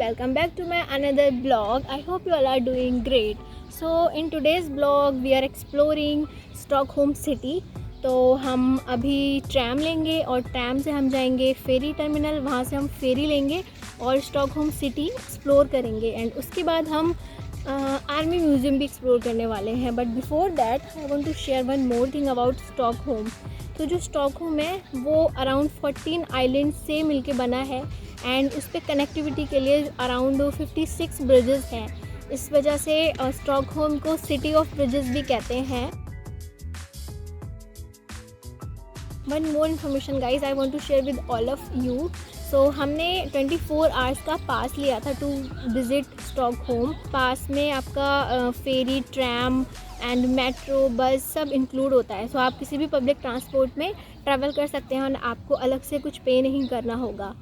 welcome back to my another blog. I hope you all are doing great. So in today's blog we are exploring Stockholm city. तो हम अभी tram लेंगे और tram से हम जाएंगे फेरी टर्मिनल, वहाँ से हम फेरी लेंगे और स्टॉकहोम सिटी एक्सप्लोर करेंगे एंड उसके बाद हम आर्मी म्यूज़ियम भी एक्सप्लोर करने वाले हैं. But before that I want to share one more thing about Stockholm. तो जो स्टॉकहोम है वो अराउंड 14 आइलैंड से मिलके बना है एंड उस पर कनेक्टिविटी के लिए अराउंड 56 ब्रिजेस हैं. इस वजह से स्टॉकहोम को सिटी ऑफ ब्रिजेस भी कहते हैं. One more information guys I want to share with all of you. So हमने 24 आवर्स का पास लिया था टू विज़िट स्टॉकहोम. पास में आपका फेरी, ट्रैम एंड मेट्रो, बस सब इंक्लूड होता है. सो आप किसी भी पब्लिक ट्रांसपोर्ट में ट्रैवल कर सकते हैं और आपको अलग से कुछ पे नहीं करना होगा.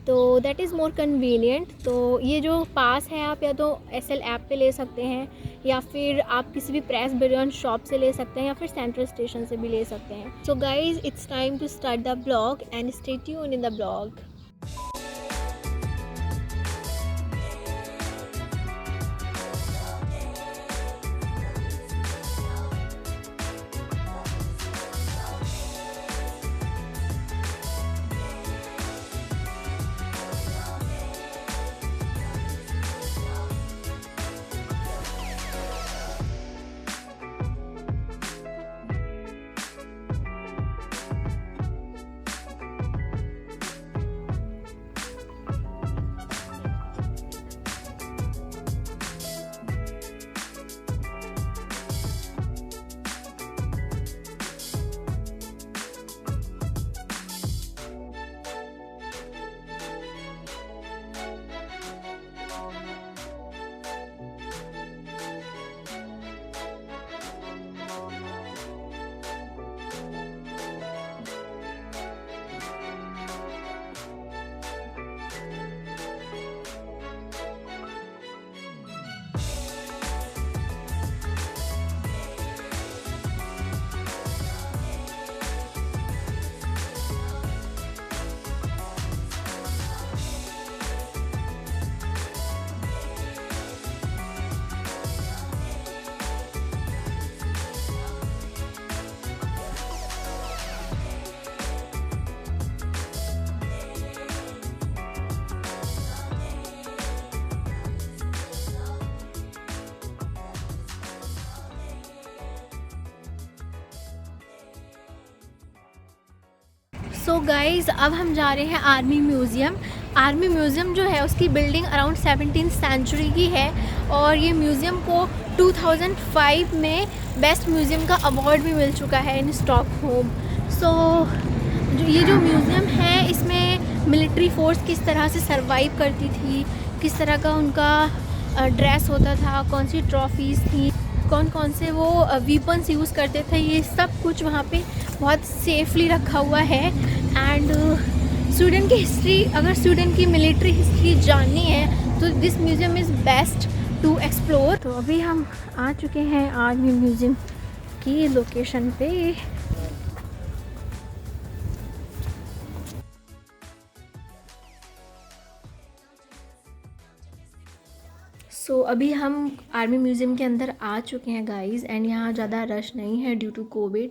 तो दैट इज़ मोर कन्वीनियंट. तो ये जो पास है आप या तो एसएल ऐप पे ले सकते हैं या फिर आप किसी भी प्रेस बिलियन शॉप से ले सकते हैं या फिर सेंट्रल स्टेशन से भी ले सकते हैं. So guys it's time to start the blog and stay tuned in the blog. So guys अब हम जा रहे हैं आर्मी म्यूज़ियम. आर्मी म्यूज़ियम जो है उसकी बिल्डिंग अराउंड 17th सेंचुरी की है और ये म्यूज़ियम को 2005 में बेस्ट म्यूज़ियम का अवार्ड भी मिल चुका है इन स्टॉकहोम. सो ये जो म्यूज़ियम है इसमें मिलिट्री फोर्स किस तरह से सरवाइव करती थी, किस तरह का उनका ड्रेस होता था, कौन सी ट्रॉफीज़ थी, कौन कौन से वो वीपन्स यूज़ करते थे, ये सब कुछ वहाँ पे बहुत सेफली रखा हुआ है. एंड स्टूडेंट की हिस्ट्री, अगर स्टूडेंट की मिलिट्री हिस्ट्री जाननी है तो this museum is best to explore. तो अभी हम आ चुके हैं आर्मी म्यूज़ियम की लोकेशन पे. सो अभी हम आर्मी म्यूज़ियम के अंदर आ चुके हैं गाइस एंड यहाँ ज़्यादा रश नहीं है due to Covid.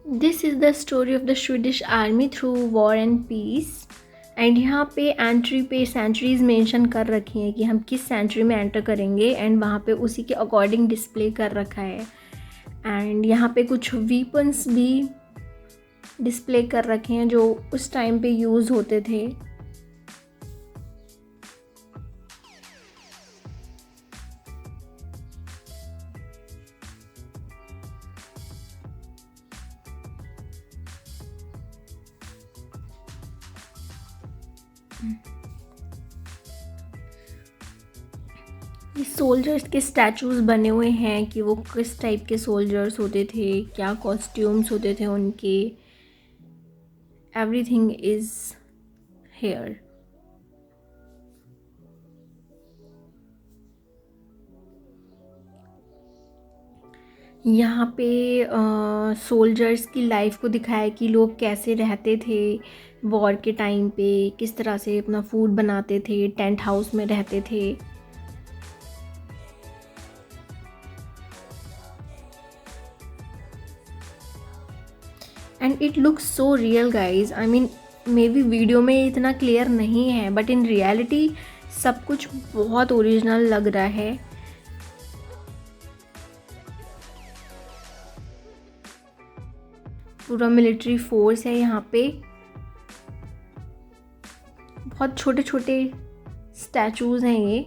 This is the story of the Swedish army through war and peace. And यहाँ पे एंट्री पे सेंचुरीज मेंशन कर रखी हैं कि हम किस सेंचुरी में एंटर करेंगे एंड वहाँ पे उसी के अकॉर्डिंग डिस्प्ले कर रखा है. एंड यहाँ पे कुछ वीपन्स भी डिस्प्ले कर रखे हैं जो उस टाइम पे यूज़ होते थे. ये सोल्जर्स के स्टैचूज़ बने हुए हैं कि वो किस टाइप के सोल्जर्स होते थे, क्या कॉस्ट्यूम्स होते थे उनके. Everything is here. यहाँ पे सोल्जर्स की लाइफ को दिखाया कि लोग कैसे रहते थे वॉर के टाइम पे, किस तरह से अपना फूड बनाते थे, टेंट हाउस में रहते थे। And it looks so real guys. I mean may be video में इतना क्लियर नहीं है, बट इन रियलिटी सब कुछ बहुत ओरिजिनल लग रहा है। पूरा मिलिट्री फोर्स है यहाँ पे। बहुत छोटे छोटे स्टैचूज हैं ये।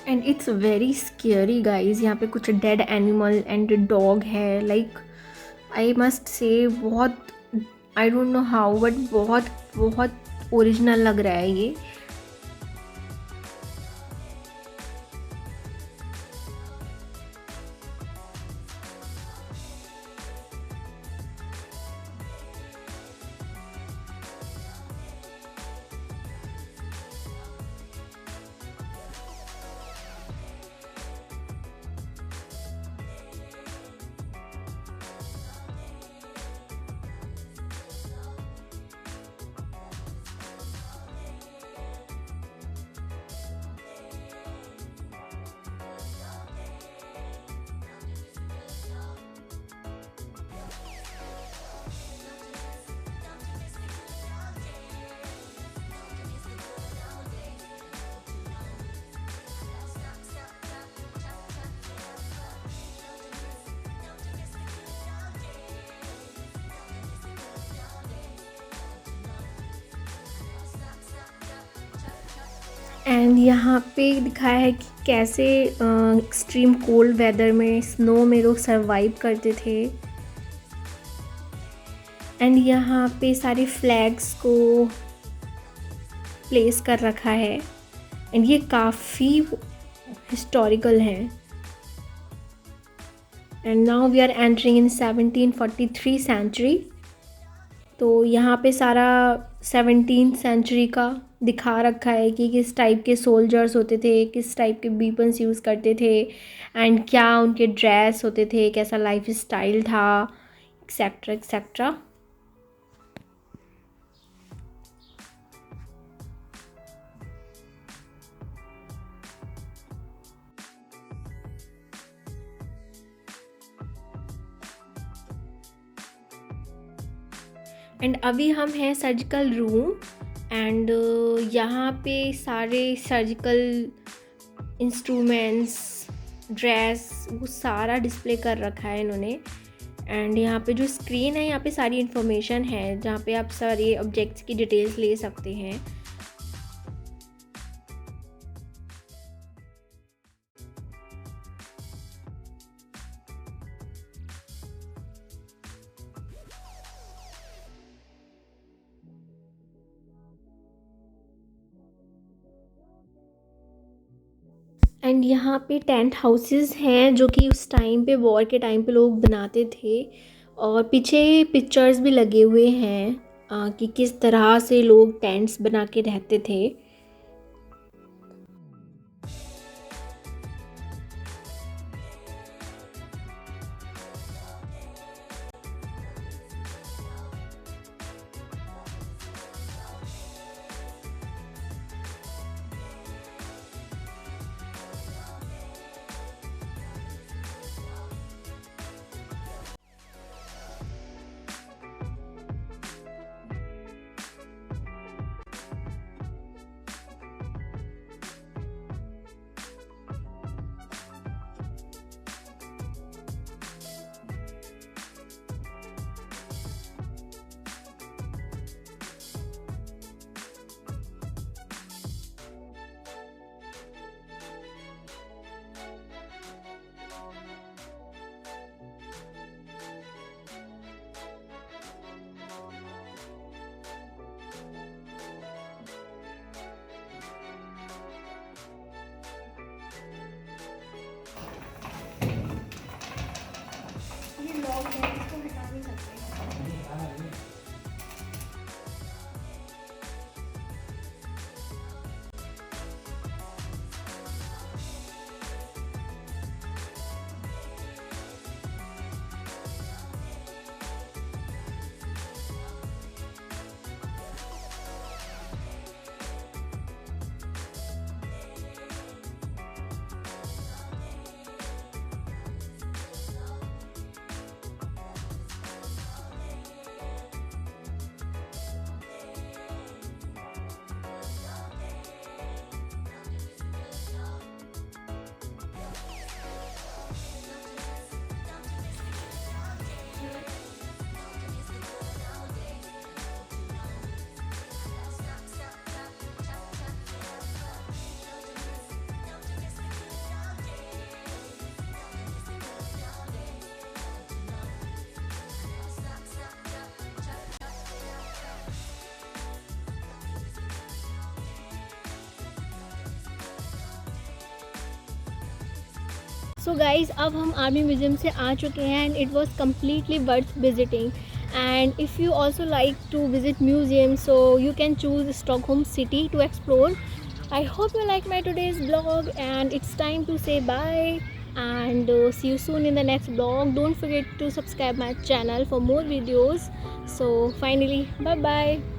And it's very scary guys. यहाँ पे कुछ डेड एनिमल एंड डॉग है। लाइक आई मस्ट से बहुत, I don't know how, but बहुत बहुत ओरिजिनल लग रहा है ये। एंड यहाँ पे दिखाया है कि कैसे एक्सट्रीम कोल्ड वेदर में, स्नो में लोग सरवाइव करते थे। एंड यहाँ पे सारे फ्लैग्स को प्लेस कर रखा है। एंड ये काफ़ी हिस्टोरिकल है। And now we are entering in 1743 century. तो यहाँ पे सारा 17th सेंचुरी का दिखा रखा है कि किस टाइप के सोल्जर्स होते थे, किस टाइप के वेपन्स यूज़ करते थे, एंड क्या उनके ड्रेस होते थे, कैसा लाइफ स्टाइल था, एक्सेट्रा एक्सेट्रा। एंड अभी हम हैं सर्जिकल रूम। एंड यहाँ पे सारे सर्जिकल इंस्ट्रूमेंट्स, ड्रेस, वो सारा डिस्प्ले कर रखा है इन्होंने। एंड यहाँ पे जो स्क्रीन है, यहाँ पे सारी इन्फॉर्मेशन है जहाँ पे आप सारे ऑब्जेक्ट्स की डिटेल्स ले सकते हैं। एंड यहाँ पे टेंट हाउसेस हैं जो कि उस टाइम पे, वॉर के टाइम पे लोग बनाते थे। और पीछे पिक्चर्स भी लगे हुए हैं कि किस तरह से लोग टेंट्स बना के रहते थे। सो गाइज़ अब हम आर्मी म्यूज़ियम से आ चुके हैं and it was completely worth visiting. And if you also like to visit museums, so you can choose Stockholm city to explore. I hope you like my today's vlog and it's time to say bye and see you soon in the next vlog. Don't forget to subscribe my channel for more videos. So finally, bye bye.